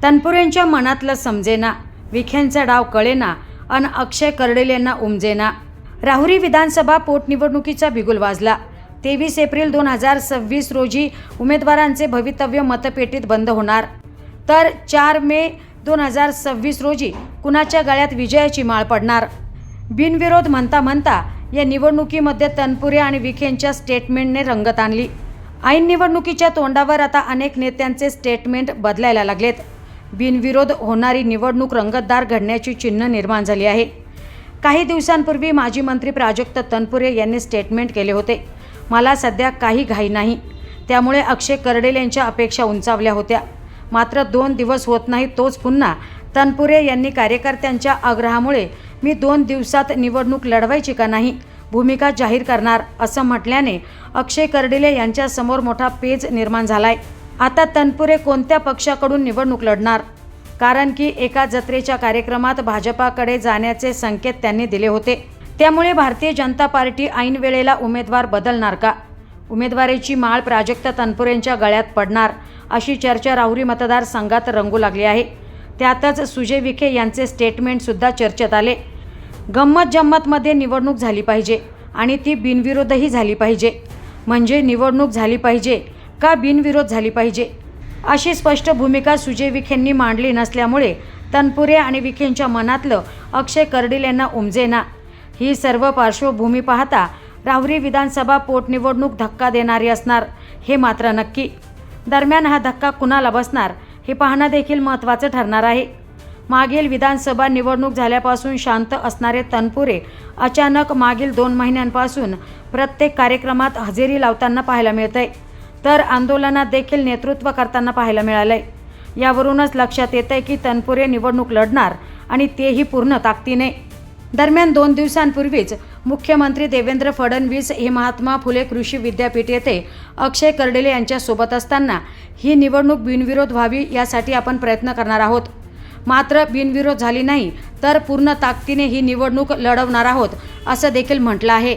तनपुरेंच्या मनातलं समजेना, विखेंचा डाव कळेना अन अक्षय कर्डिलेंना उमजेना। राहुरी विधानसभा पोटनिवडणुकीचा बिगुल वाजला। 23 एप्रिल 2026 रोजी उमेदवारांचे भवितव्य मतपेटीत बंद होणार, तर 4 मे 2026 रोजी कुणाच्या गळ्यात विजयाची माळ पडणार। बिनविरोध म्हणता म्हणता या निवडणुकीमध्ये तनपुरे आणि विखेंच्या स्टेटमेंटने रंगत आणली। ऐन निवडणुकीच्या तोंडावर आता अनेक नेत्यांचे स्टेटमेंट बदलायला लागलेत। बिनविरोध होणारी निवडणूक रंगतदार घडण्याची चिन्ह निर्माण झाली आहे। काही दिवसांपूर्वी माजी मंत्री प्राजक्त तनपुरे यांनी स्टेटमेंट केले होते, मला सध्या काही घाई नाही, त्यामुळे अक्षय कर्डिले यांच्या अपेक्षा उंचावल्या होत्या। मात्र 2 दिवस होत नाही तोच पुन्हा तनपुरे यांनी कार्यकर्त्यांच्या आग्रहामुळे मी 2 दिवसात निवडणूक लढवायची का नाही भूमिका जाहीर करणार असं म्हटल्याने अक्षय कर्डिले यांच्यासमोर मोठा पेच निर्माण झालाय। आता तनपुरे कोणत्या पक्षाकडून निवडणूक लढणार? कारण की एका जत्रेच्या कार्यक्रमात भाजपाकडे जाण्याचे संकेत त्यांनी दिले होते, त्यामुळे भारतीय जनता पार्टी ऐन वेळेला उमेदवार बदलणार का? उमेदवारीची माळ प्राजक्त तनपुरेंच्या गळ्यात पडणार अशी चर्चा राहुरी मतदारसंघात रंगू लागली आहे। त्यातच सुजय विखे यांचे स्टेटमेंटसुद्धा चर्चेत आले। गंमत जम्मतमध्ये निवडणूक झाली पाहिजे आणि ती बिनविरोधही झाली पाहिजे, म्हणजे निवडणूक झाली पाहिजे का बिनविरोध झाली पाहिजे अशी स्पष्ट भूमिका सुजय विखेंनी मांडली नसल्यामुळे तनपुरे आणि विखेंच्या मनातलं अक्षय कर्डिलेंना उमजेना। ही सर्व पार्श्वभूमी पाहता राहुरी विधानसभा पोटनिवडणूक धक्का देणारी असणार हे मात्र नक्की। दरम्यान हा धक्का कुणाला बसणार हे पाहणं देखील महत्त्वाचं ठरणार आहे। मागील विधानसभा निवडणूक झाल्यापासून शांत असणारे तनपुरे अचानक मागील 2 महिन्यांपासून प्रत्येक कार्यक्रमात हजेरी लावताना पाहायला मिळतंय, तर आंदोलनात देखील नेतृत्व करताना पाहायला मिळालंय। यावरूनच लक्षात येतंय की तनपुरे निवडणूक लढणार आणि तेही पूर्ण ताकदीने। दरम्यान 2 दिवसांपूर्वीच मुख्यमंत्री देवेंद्र फडणवीस हे महात्मा फुले कृषी विद्यापीठ येथे अक्षय कर्डिले यांच्यासोबत असताना ही निवडणूक बिनविरोध व्हावी यासाठी आपण प्रयत्न करणार आहोत, मात्र बिनविरोध झाली नाही तर पूर्ण ताकदीने ही निवडणूक लढवणार आहोत असं देखील म्हटलं आहे।